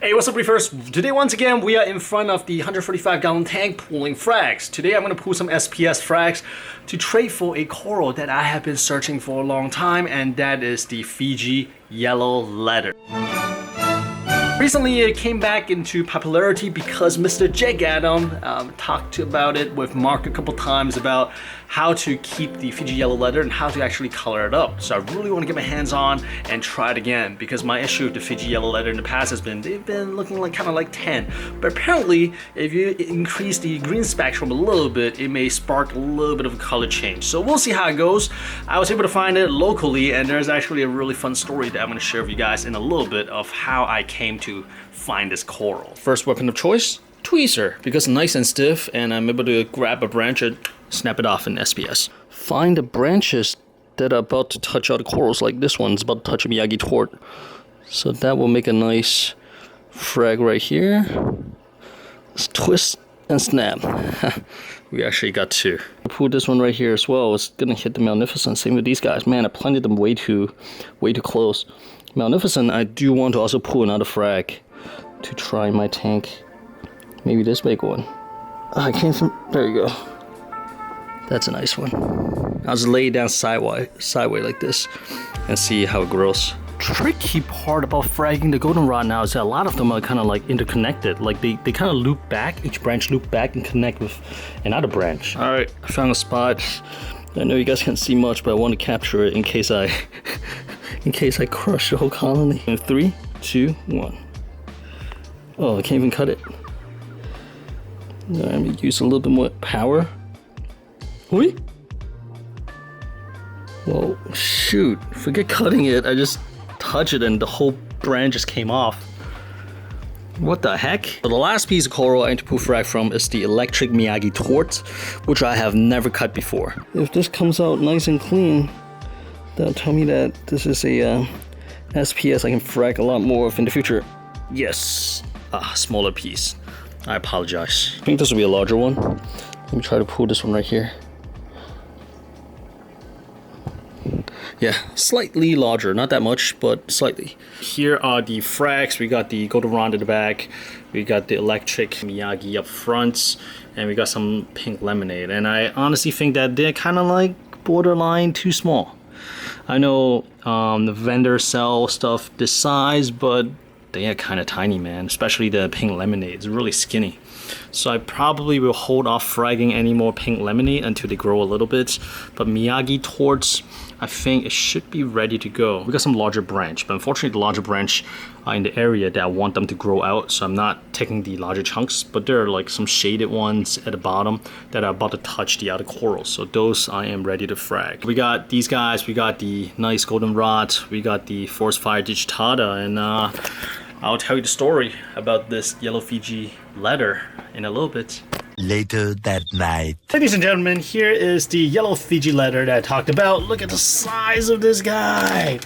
Hey, what's up, Reefers? Today, once again, we are in front of the 145-gallon tank pulling frags. Today, I'm going to pull some SPS frags to trade for a coral that I have been searching for a long time, and that is the Fiji Yellow Leather. Recently, it came back into popularity because Mr. Jake Adam talked about it with Mark a couple times about how to keep the Fiji Yellow Leather and how to actually color it up. So I really want to get my hands on and try it again, because my issue with the Fiji Yellow Leather in the past has been they've been looking like kind of like 10. But apparently, if you increase the green spectrum a little bit, it may spark a little bit of a color change. So we'll see how it goes. I was able to find it locally, and there's actually a really fun story that I'm going to share with you guys in a little bit of how I came to find this coral. First weapon of choice, tweezer, because it's nice and stiff, and I'm able to grab a branch and snap it off in SPS. Find the branches that are about to touch other corals, like this one's about to touch a Miyagi Tort. So that will make a nice frag right here. Let's twist and snap. We actually got two. I pulled this one right here as well. It's gonna hit the Magnificent. Same with these guys. Man, I planted them way too close. Magnificent, I do want to also pull another frag to try my tank. Maybe this big one. I came from, there you go. That's a nice one. I'll just lay it down sideways like this and see how it grows. Tricky part about fragging the goldenrod now is that a lot of them are kind of like interconnected. Like they kind of loop back, each branch loop back and connect with another branch. All right, I found a spot. I know you guys can't see much, but I want to capture it in case I crush the whole colony. In 3, 2, 1. Oh, I can't even cut it. I'm gonna use a little bit more power. Whee! Whoa, shoot. Forget cutting it. I just touched it and the whole branch just came off. What the heck? So the last piece of coral I need to pull frag from is the electric Miyagi Tort, which I have never cut before. If this comes out nice and clean, that'll tell me that this is a SPS I can frag a lot more of in the future. Yes. Smaller piece. I apologize. I think this will be a larger one. Let me try to pull this one right here. Yeah, slightly larger, not that much, but slightly. Here are the frags. We got the Goldenrod in the back, we got the electric Miyagi up front, and we got some pink lemonade. And I honestly think that they're kind of like borderline too small. I know the vendors sell stuff this size, but they are kind of tiny, man. Especially the pink lemonade, it's really skinny. So I probably will hold off fragging any more pink lemonade until they grow a little bit. But Miyagi Torts, I think it should be ready to go. We got some larger branch, but unfortunately the larger branch are in the area that I want them to grow out, so I'm not taking the larger chunks, but there are like some shaded ones at the bottom that are about to touch the other corals, so those I am ready to frag. We got these guys, we got the nice goldenrod, we got the forest fire digitata, and I'll tell you the story about this yellow Fiji leather in a little bit. Later that night. Ladies and gentlemen, here is the yellow Fiji leather that I talked about. Look at the size of this guy.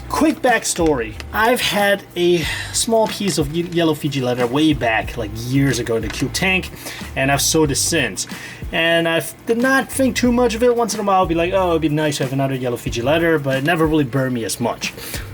Quick backstory. I've had a small piece of yellow Fiji leather way back, like years ago in the cube tank, and I've sold it since. And I did not think too much of it. Once in a while I'll be like, oh, it'd be nice to have another yellow Fiji leather, but it never really burned me as much.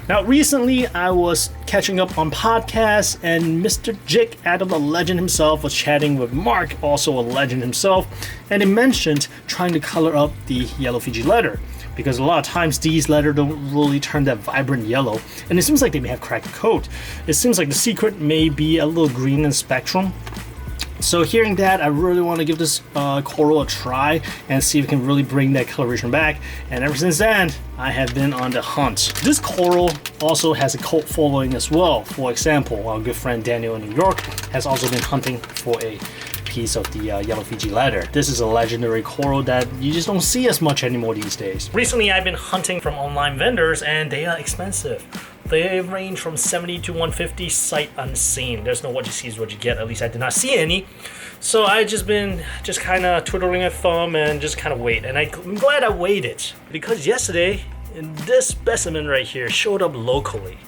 Now, recently I was catching up on podcasts, and Mr. Jake Adam, the legend himself, was chatting with Mark, also a legend himself, and he mentioned trying to color up the yellow Fiji leather, because a lot of times these leather don't really turn that vibrant yellow, and it seems like they may have cracked the coat. It seems like the secret may be a little green in spectrum. So hearing that, I really want to give this coral a try and see if we can really bring that coloration back. And ever since then, I have been on the hunt. This coral also has a cult following as well. For example, our good friend Daniel in New York has also been hunting for a piece of the yellow Fiji leather. This is a legendary coral that you just don't see as much anymore these days. Recently, I've been hunting from online vendors, and they are expensive. They range from 70 to 150 sight unseen. There's no what you see is what you get. At least I did not see any. So I just been kind of twiddling a thumb and just kind of wait. And I'm glad I waited, because yesterday this specimen right here showed up locally.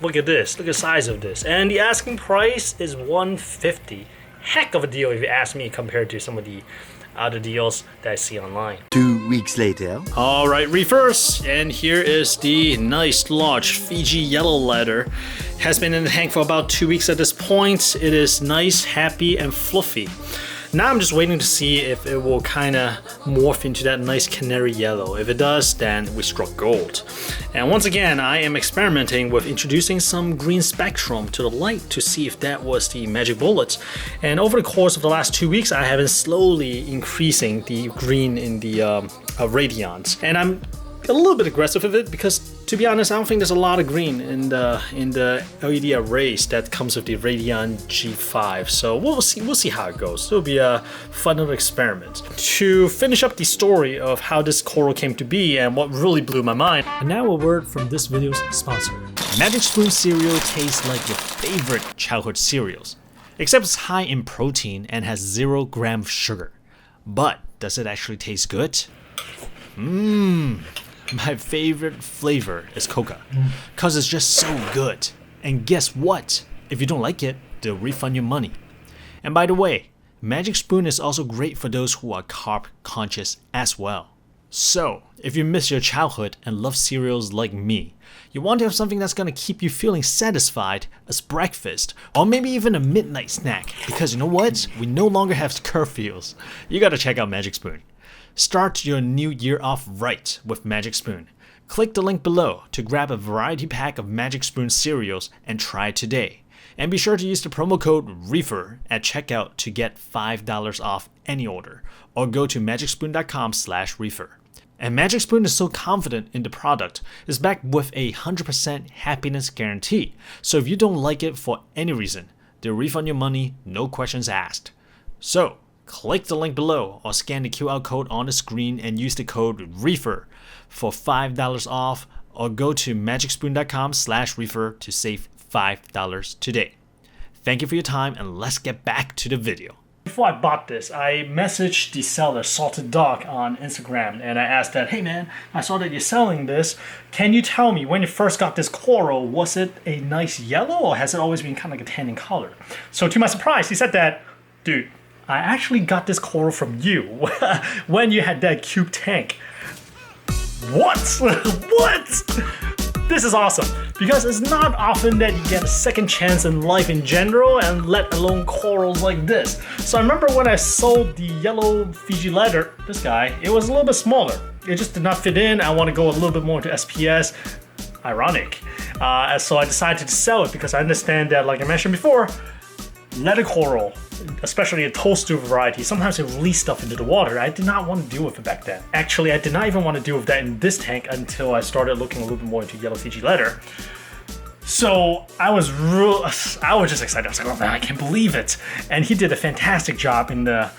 Look at this. Look at the size of this. And the asking price is $150. Heck of a deal if you ask me, compared to some of the other deals that I see online. 2 weeks later. Alright, Reefers, and here is the nice large Fiji Yellow Leather. Has been in the tank for about 2 weeks at this point. It is nice, happy, and fluffy. Now I'm just waiting to see if it will kind of morph into that nice canary yellow. If it does, then we struck gold. And once again, I am experimenting with introducing some green spectrum to the light to see if that was the magic bullet. And over the course of the last 2 weeks, I have been slowly increasing the green in the radiance. And I'm a little bit aggressive with it because, to be honest, I don't think there's a lot of green in the LED arrays that comes with the Radion G5. So we'll see how it goes. It'll be a fun little experiment. To finish up the story of how this coral came to be and what really blew my mind. And now a word from this video's sponsor. Magic Spoon cereal tastes like your favorite childhood cereals, except it's high in protein and has 0 grams of sugar. But does it actually taste good? My favorite flavor is coca, cause it's just so good. And guess what? If you don't like it, they'll refund your money. And by the way, Magic Spoon is also great for those who are carb conscious as well. So, if you miss your childhood and love cereals like me, you want to have something that's gonna keep you feeling satisfied as breakfast, or maybe even a midnight snack, because you know what? We no longer have curfews. You gotta check out Magic Spoon. Start your new year off right with Magic Spoon. Click the link below to grab a variety pack of Magic Spoon cereals and try it today. And be sure to use the promo code Reefer at checkout to get $5 off any order, or go to magicspoon.com/reefer. And Magic Spoon is so confident in the product, it's backed with a 100% happiness guarantee. So if you don't like it for any reason, they'll refund your money, no questions asked. So, click the link below or scan the QR code on the screen and use the code Reefer for $5 off, or go to magicspoon.com/reefer to save $5 today. Thank you for your time, and let's get back to the video. Before I bought this, I messaged the seller, Salted Dog, on Instagram, and I asked that, hey man, I saw that you're selling this. Can you tell me, when you first got this coral, was it a nice yellow or has it always been kind of like a tan in color? So to my surprise, he said that, dude, I actually got this coral from you when you had that cube tank. What? What? This is awesome, because it's not often that you get a second chance in life in general, and let alone corals like this. So I remember when I sold the yellow Fiji Leather, this guy, it was a little bit smaller. It just did not fit in. I want to go a little bit more into SPS. Ironic. So I decided to sell it because I understand that, like I mentioned before, leather coral, especially a toadstool variety, sometimes they release stuff into the water. I did not want to deal with it back then. Actually, I did not even want to deal with that in this tank until I started looking a little bit more into yellow Fiji Leather. So I was just excited. I was like, oh man, I can't believe it. And he did a fantastic job in the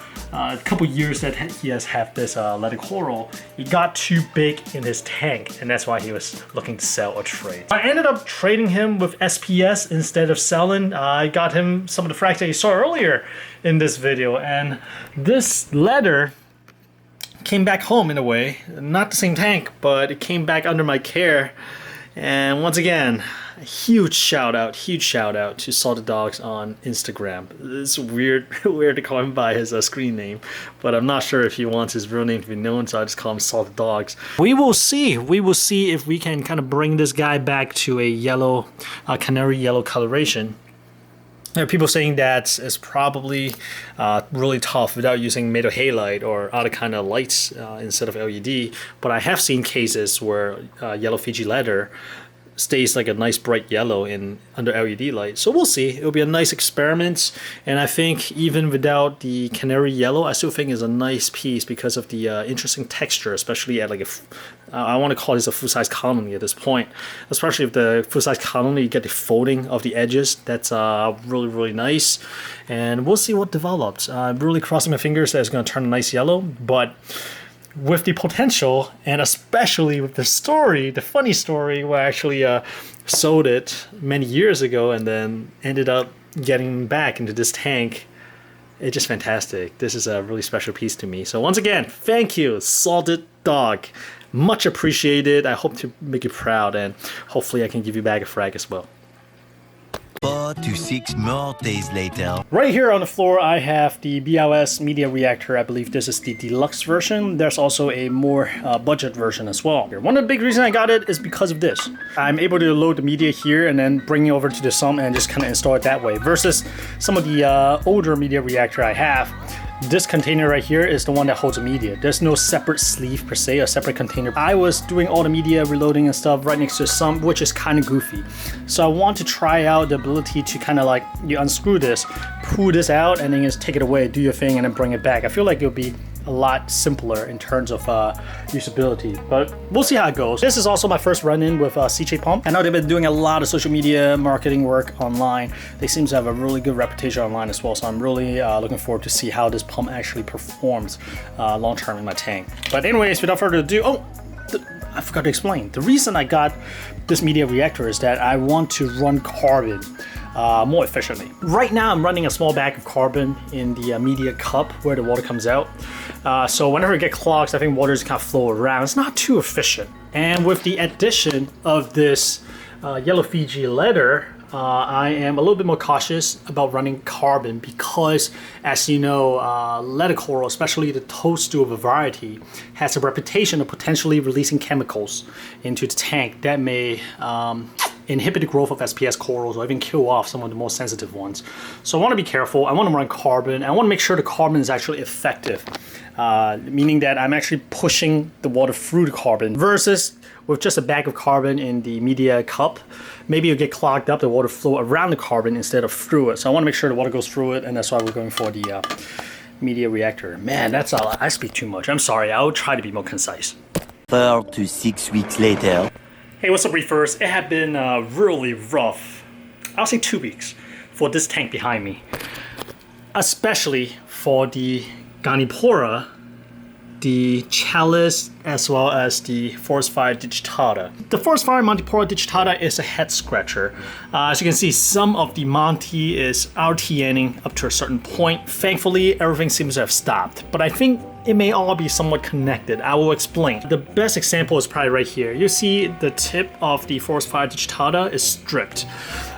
couple years that he has had this leather coral. He got too big in his tank, and that's why he was looking to sell or trade. I ended up trading him with SPS instead of selling. I got him some of the frags that you saw earlier in this video, and this leather came back home in a way. Not the same tank, but it came back under my care. And once again, a huge shout out to Salted Dogs on Instagram. It's weird to call him by his screen name, but I'm not sure if he wants his real name to be known, so I just call him Salted Dogs. We will see if we can kind of bring this guy back to a yellow, canary yellow coloration. There are people saying that it's probably really tough without using metal halide or other kind of lights instead of LED, but I have seen cases where yellow Fiji Leather stays like a nice bright yellow in under LED light. So we'll see. It'll be a nice experiment, and I think even without the canary yellow, I still think it's a nice piece because of the interesting texture, especially at like I want to call this a full-size colony at this point. Especially if the full-size colony, you get the folding of the edges. That's really nice, and we'll see what develops. I'm really crossing my fingers that it's going to turn a nice yellow, but with the potential, and especially with the story, the funny story where I actually sold it many years ago and then ended up getting back into this tank, it's just fantastic. This is a really special piece to me. So once again, thank you, Salted Dog. Much appreciated. I hope to make you proud, and hopefully I can give you back a frag as well. 4 to 6 more days later. Right here on the floor, I have the BLS Media Reactor. I believe this is the deluxe version. There's also a more budget version as well. One of the big reasons I got it is because of this. I'm able to load the media here and then bring it over to the sump and just kind of install it that way. Versus some of the older media reactor I have. This container right here is the one that holds the media. There's no separate sleeve per se, a separate container. I was doing all the media reloading and stuff right next to the sump, which is kind of goofy. So I want to try out the ability to kind of like, you unscrew this, pull this out, and then just take it away, do your thing, and then bring it back. I feel like it'll be a lot simpler in terms of usability, but we'll see how it goes. This is also my first run-in with CJ Pump. I know they've been doing a lot of social media marketing work online. They seem to have a really good reputation online as well, so I'm really looking forward to see how this pump actually performs long-term in my tank. But anyways, without further ado, I forgot to explain. The reason I got this media reactor is that I want to run carbon more efficiently. Right now I'm running a small bag of carbon in the media cup where the water comes out. So whenever it gets clogged, I think water just kind of flow around. It's not too efficient. And with the addition of this yellow Fiji leather, I am a little bit more cautious about running carbon because, as you know, leather coral, especially the toadstool variety, has a reputation of potentially releasing chemicals into the tank that may inhibit the growth of SPS corals or even kill off some of the more sensitive ones. So I want to be careful. I want to run carbon. I want to make sure the carbon is actually effective, meaning that I'm actually pushing the water through the carbon versus with just a bag of carbon in the media cup. Maybe it'll get clogged up, the water flow around the carbon instead of through it. So I want to make sure the water goes through it, and that's why we're going for the media reactor. Man, that's all. I speak too much. I'm sorry. I'll try to be more concise. 4 to 6 weeks later. Hey, what's up, Reefers? It had been really rough, I'll say 2 weeks, for this tank behind me. Especially for the Garnipora, the chalice, as well as the forest fire digitata. The forest fire Montipora digitata is a head scratcher. As you can see, some of the Monty is RTNing up to a certain point. Thankfully, everything seems to have stopped, but I think it may all be somewhat connected. I will explain. The best example is probably right here. You see the tip of the forest fire digitata is stripped.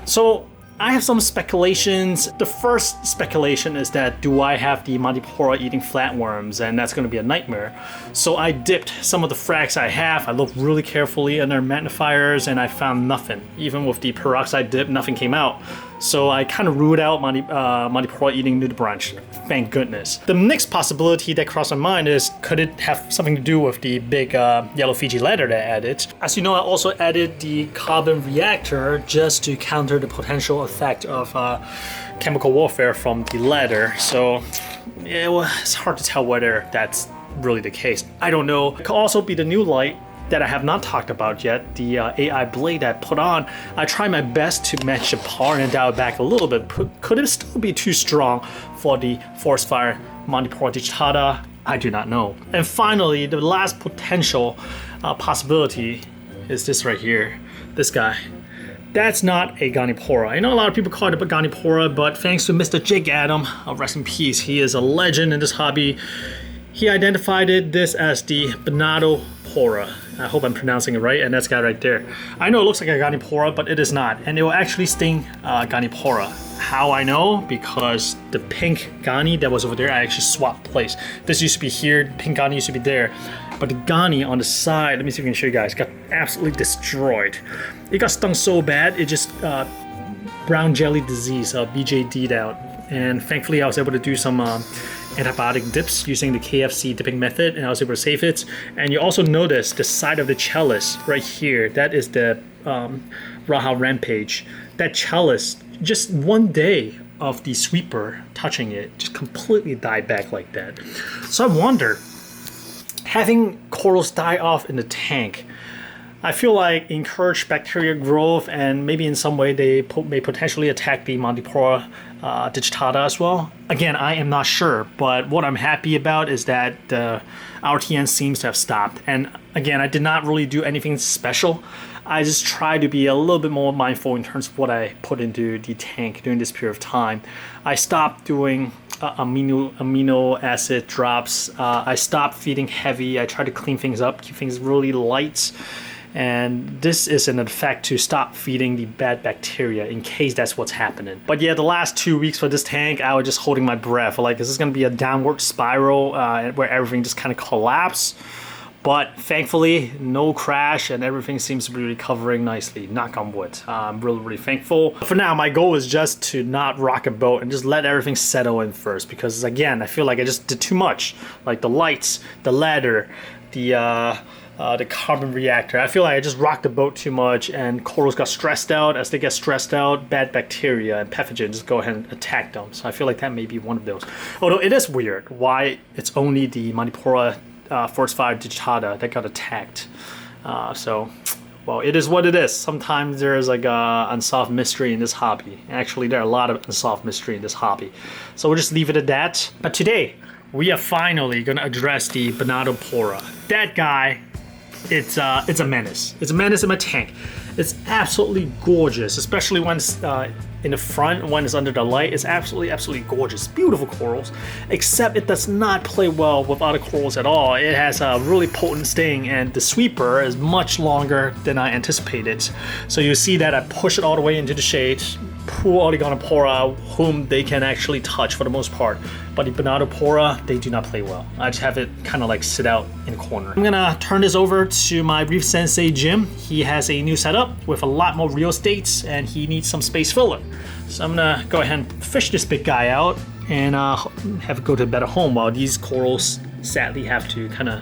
So I have some speculations. The first speculation is that do I have the Montipora eating flatworms, and that's going to be a nightmare. So I dipped some of the frags I have. I looked really carefully under magnifiers and I found nothing. Even with the peroxide dip, nothing came out. So I kind of ruled out Montipora eating nudibranch. Thank goodness. The next possibility that crossed my mind is, could it have something to do with the big yellow Fiji leather that I added? As you know, I also added the carbon reactor just to counter the potential effect of chemical warfare from the leather. So yeah, well, it's hard to tell whether that's really the case. I don't know. It could also be the new light that I have not talked about yet, the AI blade I put on. I try my best to match the par and dial it back a little bit. Could it still be too strong for the forest fire Montipora digitata? I do not know. And finally, the last potential possibility is this right here, this guy. That's not a Garnipora. I know a lot of people call it a Garnipora, but thanks to Mr. Jake Adam, rest in peace, he is a legend in this hobby. He identified this as the Bernadopora. I hope I'm pronouncing it right, and that's guy right there. I know it looks like a Garnipora, but it is not, and it will actually sting Garnipora. How I know? Because the pink Gani that was over there, I actually swapped place. This used to be here, pink Gani used to be there, but the Gani on the side, let me see if I can show you guys, got absolutely destroyed. It got stung so bad, it just brown jelly disease, BJD'd out. And thankfully I was able to do some antibiotic dips using the KFC dipping method, and I was able to save it. And you also notice the side of the chalice right here, that is the Raha Rampage. That chalice, just one day of the sweeper touching it, just completely died back like that. So I wonder, having corals die off in the tank, I feel like encourage bacteria growth, and maybe in some way they may potentially attack the Montipora digitata as well. Again, I am not sure, but what I'm happy about is that the RTN seems to have stopped. And again, I did not really do anything special. I just try to be a little bit more mindful in terms of what I put into the tank during this period of time. I stopped doing amino acid drops. I stopped feeding heavy. I try to clean things up, keep things really light. And this is an effect to stop feeding the bad bacteria in case that's what's happening. But yeah, the last 2 weeks for this tank, I was just holding my breath. Like, is this gonna be a downward spiral where everything just kind of collapse? But thankfully, no crash, and everything seems to be recovering nicely. Knock on wood. I'm really, really thankful. For now, my goal is just to not rock a boat and just let everything settle in first. Because again, I feel like I just did too much. Like the lights, the ladder, the carbon reactor. I feel like I just rocked the boat too much, and corals got stressed out. As they get stressed out, bad bacteria and pathogens go ahead and attack them. So I feel like that may be one of those. Although it is weird why it's only the Bernadopora Force 5 digitata that got attacked. Well, it is what it is. Sometimes there's like a unsolved mystery in this hobby. Actually, there are a lot of unsolved mystery in this hobby. So we'll just leave it at that. But today, we are finally gonna address the Bernadopora. That guy, it's a menace. It's a menace in my tank. It's absolutely gorgeous, especially when it's in the front, when it's under the light. It's absolutely gorgeous. Beautiful corals, except it does not play well with other corals at all. It has a really potent sting, and the sweeper is much longer than I anticipated. So you see that I push it all the way into the shade, pull all the Goldenrod whom they can actually touch for the most part. But the Bernadopora, they do not play well. I just have it kind of like sit out in a corner. I'm gonna turn this over to my Reef Sensei Jim. He has a new setup with a lot more real estate, and he needs some space filler. So I'm gonna go ahead and fish this big guy out and have it go to a better home while these corals sadly have to kind of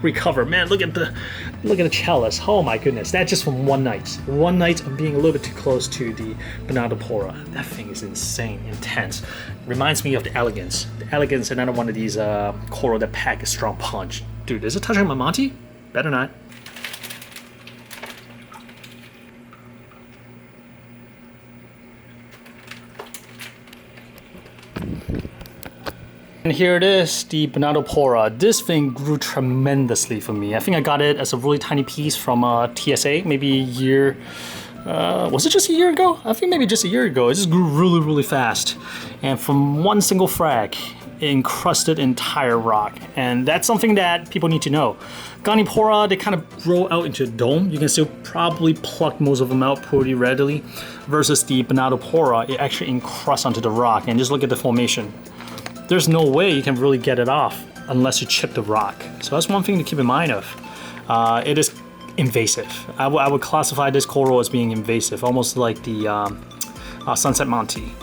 recover. Man, look at the chalice. Oh my goodness, that's just from one night. One night of being a little bit too close to the Bernadopora. That thing is insane, intense. Reminds me of the elegance. The elegance, another one of these coral that pack a strong punch. Dude, is it touching my Monty? Better not. And here it is, the Bernadopora. This thing grew tremendously for me. I think I got it as a really tiny piece from TSA, maybe a year. Was it just a year ago? I think maybe just a year ago. It just grew really, really fast. And from one single frag, it encrusted entire rock. And that's something that people need to know. Goldenrod, they kind of grow out into a dome. You can still probably pluck most of them out pretty readily. Versus the Bernadopora, it actually encrusts onto the rock. And just look at the formation. There's no way you can really get it off unless you chip the rock. So that's one thing to keep in mind of. It is invasive. I would classify this coral as being invasive, almost like the Sunset Monty.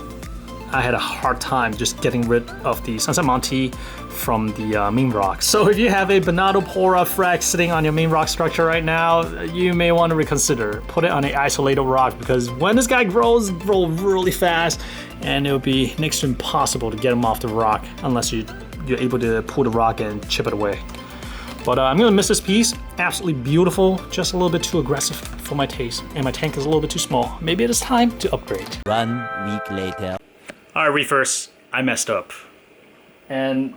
I had a hard time just getting rid of the Sunset Monty from the main rock. So if you have a Bernadopora frag sitting on your main rock structure right now, you may want to reconsider. Put it on an isolated rock, because when this guy grows really fast, and it will be next to impossible to get him off the rock unless you're able to pull the rock and chip it away. But I'm gonna miss this piece. Absolutely beautiful, just a little bit too aggressive for my taste, and my tank is a little bit too small. Maybe it is time to upgrade. 1 week later. All right, Reefers, I messed up. And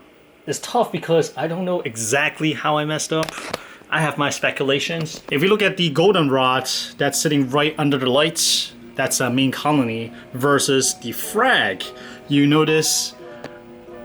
it's tough because I don't know exactly how I messed up. I have my speculations. If you look at the Goldenrod that's sitting right under the lights, that's a main colony, versus the frag, you notice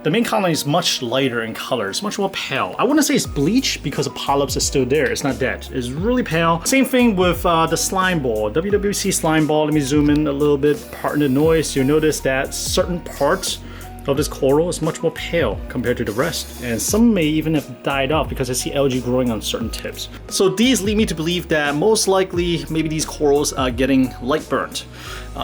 the main colony is much lighter in color. It's much more pale. I wouldn't say it's bleached because the polyps is still there. It's not dead. It's really pale. Same thing with the slime ball, WWC slime ball. Let me zoom in a little bit. Pardon the noise. You'll notice that certain parts of this coral is much more pale compared to the rest, and some may even have died off because I see algae growing on certain tips. So these lead me to believe that most likely maybe these corals are getting light burnt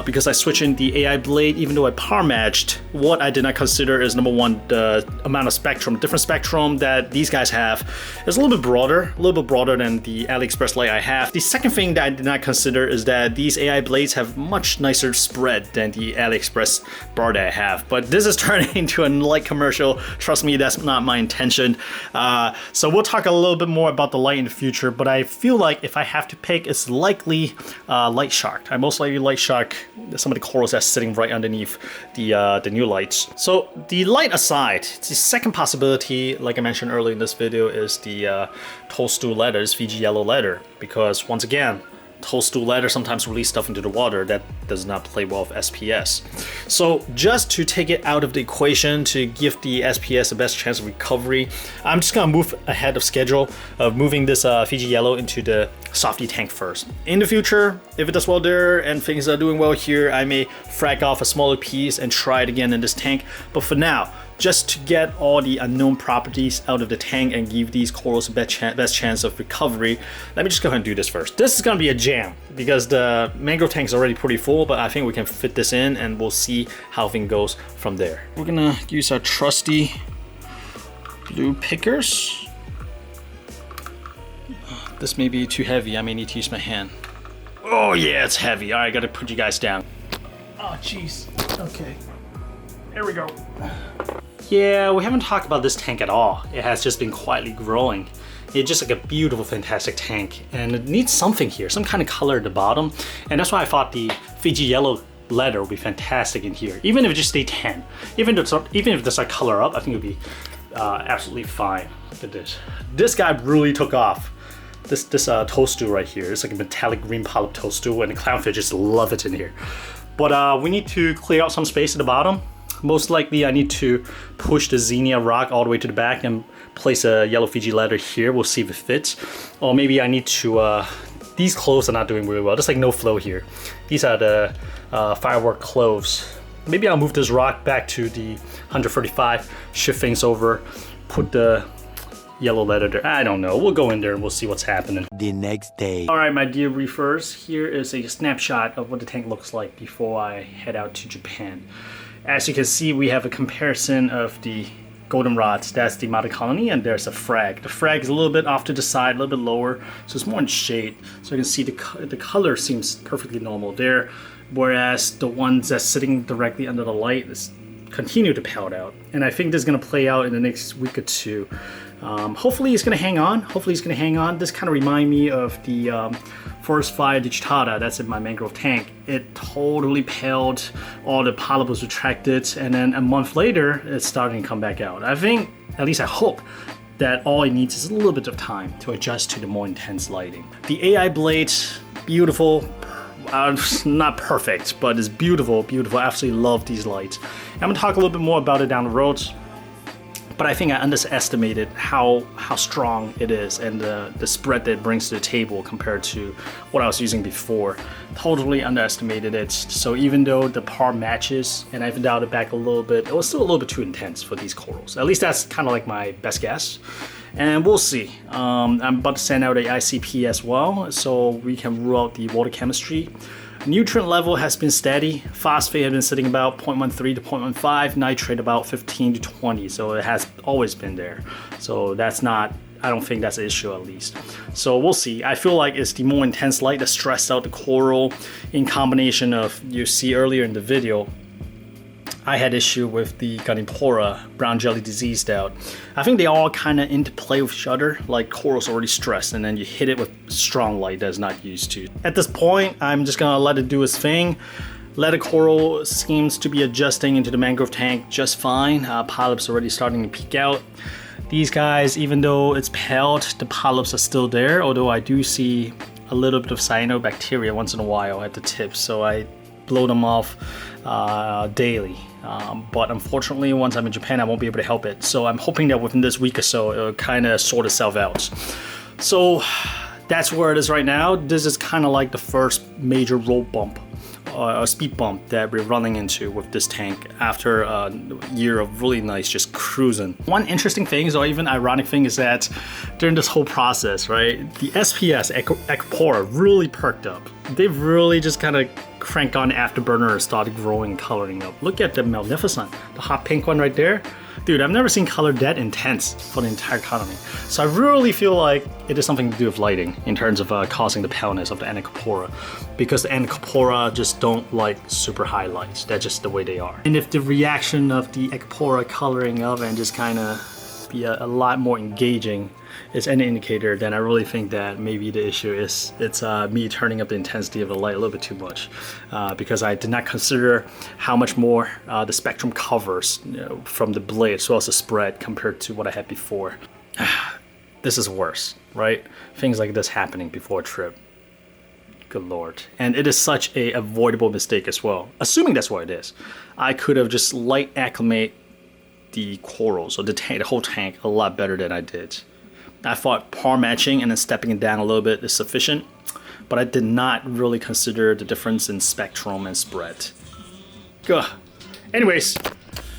because I switched in the AI blade. Even though I power matched, what I did not consider is, number one, the amount of spectrum, different spectrum that these guys have is a little bit broader than the AliExpress light I have. The second thing that I did not consider is that these AI blades have much nicer spread than the AliExpress bar that I have. But this is turning into a light commercial. Trust me, that's not my intention. So we'll talk a little bit more about the light in the future, but I feel like if I have to pick, it's likely light shark. I most likely light shark some of the corals that's sitting right underneath the new lights. So the light aside, the second possibility, like I mentioned earlier in this video, is the toadstool leathers, Fiji Yellow Leather, because once again, toadstool leather sometimes release stuff into the water that does not play well with SPS. So just to take it out of the equation, to give the SPS the best chance of recovery, I'm just gonna move ahead of schedule of moving this Fiji Yellow into the softy tank first. In the future, if it does well there and things are doing well here, I may frag off a smaller piece and try it again in this tank. But for now, just to get all the unknown properties out of the tank and give these corals the best chance of recovery, let me just go ahead and do this first. This is gonna be a jam because the mangrove tank is already pretty full, but I think we can fit this in and we'll see how things goes from there. We're gonna use our trusty blue pickers. This may be too heavy, I may need to use my hand. Oh yeah, it's heavy. All right, gotta put you guys down. Oh jeez, okay. Here we go. Yeah, we haven't talked about this tank at all. It has just been quietly growing. It's just like a beautiful, fantastic tank. And it needs something here, some kind of color at the bottom. And that's why I thought the Fiji Yellow Leather would be fantastic in here. Even if it just stayed tan. Even if there's a color up, I think it would be absolutely fine. Look at this. This guy really took off. This toadstool right here. It's like a metallic green polyp toadstool, and the clownfish just love it in here. But we need to clear out some space at the bottom. Most likely I need to push the Xenia rock all the way to the back and place a yellow Fiji leather here. We'll see if it fits. Or maybe I need to, these cloves are not doing really well. There's like no flow here. These are the firework cloves. Maybe I'll move this rock back to the 135, shift things over, put the yellow leather there. I don't know. We'll go in there and we'll see what's happening. The next day. All right, my dear reefers, here is a snapshot of what the tank looks like before I head out to Japan. As you can see, we have a comparison of the goldenrods. That's the model colony, and there's a frag. The frag is a little bit off to the side, a little bit lower, so it's more in shade. So you can see the color seems perfectly normal there, whereas the ones that's sitting directly under the light is continue to pout out. And I think this is going to play out in the next week or two. Hopefully it's going to hang on. This kind of reminds me of the forest fire digitata that's in my mangrove tank. It totally paled, all the polyp was retracted, and then a month later it's starting to come back out. I think, at least I hope, that all it needs is a little bit of time to adjust to the more intense lighting. The AI blade, beautiful. Not perfect, but it's beautiful, beautiful. I absolutely love these lights. I'm gonna talk a little bit more about it down the road, but I think I underestimated how strong it is and the spread that it brings to the table compared to what I was using before. Totally underestimated it. So even though the par matches and I've dialed it back a little bit, it was still a little bit too intense for these corals. At least that's kind of like my best guess. And we'll see. I'm about to send out a ICP as well, so we can rule out the water chemistry. Nutrient level has been steady. Phosphate has been sitting about 0.13 to 0.15, nitrate about 15 to 20, so it has always been there. So that's not, I don't think that's an issue at least. So we'll see. I feel like it's the more intense light that stressed out the coral in combination of, you see earlier in the video, I had issue with the Goldenrod brown jelly diseased out. I think they all kind of interplay with each other, like coral's already stressed and then you hit it with strong light that's not used to. At this point, I'm just gonna let it do its thing. Leather coral seems to be adjusting into the mangrove tank just fine. Polyps already starting to peek out. These guys, even though it's paled, the polyps are still there, although I do see a little bit of cyanobacteria once in a while at the tips, so I blow them off daily. But unfortunately, once I'm in Japan, I won't be able to help it. So I'm hoping that within this week or so, it'll kind of sort itself out. So that's where it is right now. This is kind of like the first major road bump, a speed bump that we're running into with this tank after a year of really nice just cruising. One interesting thing, or even ironic thing, is that during this whole process, right, the SPS Inappropriate really perked up. They've really just kind of cranked on afterburner and started growing and coloring up. Look at the Magnificent, the hot pink one right there. Dude, I've never seen color that intense for the entire colony. So I really feel like it is something to do with lighting in terms of causing the paleness of the Inappropriate, because the Inappropriate just don't like super high lights. That's just the way they are. And if the reaction of the Inappropriate coloring up and just kind of be a lot more engaging is any indicator, then I really think that maybe the issue is it's me turning up the intensity of the light a little bit too much, because I did not consider how much more the spectrum covers, you know, from the blade as well as the spread compared to what I had before. This is worse, right? Things like this happening before a trip. Good Lord. And it is such a avoidable mistake as well. Assuming that's what it is, I could have just light acclimate the corals or the whole tank a lot better than I did. I thought par matching and then stepping it down a little bit is sufficient, but I did not really consider the difference in spectrum and spread. Ugh. Anyways,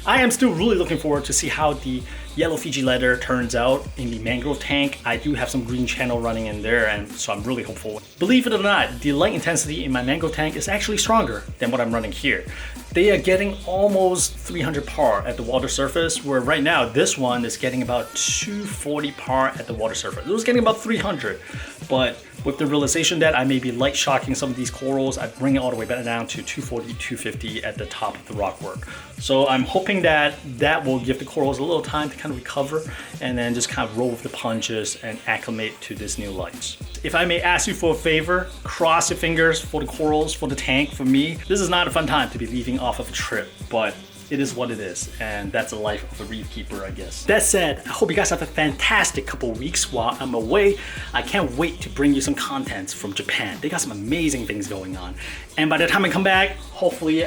I am still really looking forward to see how the yellow Fiji leather turns out in the mangrove tank. I do have some green channel running in there, and so I'm really hopeful. Believe it or not, the light intensity in my mangrove tank is actually stronger than what I'm running here. They are getting almost 300 par at the water surface, where right now this one is getting about 240 par at the water surface. It was getting about 300, but with the realization that I may be light shocking some of these corals, I bring it all the way back down to 240, 250 at the top of the rock work. So I'm hoping that that will give the corals a little time to kind of recover and then just kind of roll with the punches and acclimate to this new light. If I may ask you for a favor, cross your fingers for the corals, for the tank, for me. This is not a fun time to be leaving off of a trip, but it is what it is, and that's the life of a reef keeper, I guess. That said, I hope you guys have a fantastic couple weeks while I'm away. I can't wait to bring you some content from Japan. They got some amazing things going on. And by the time I come back, hopefully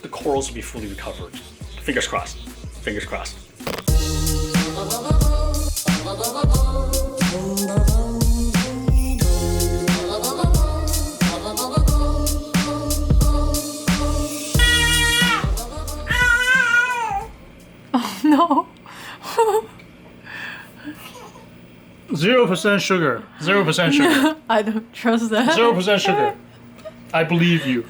the corals will be fully recovered. Fingers crossed. Fingers crossed. No. 0% sugar. 0% sugar. I don't trust that. 0% sugar. I believe you.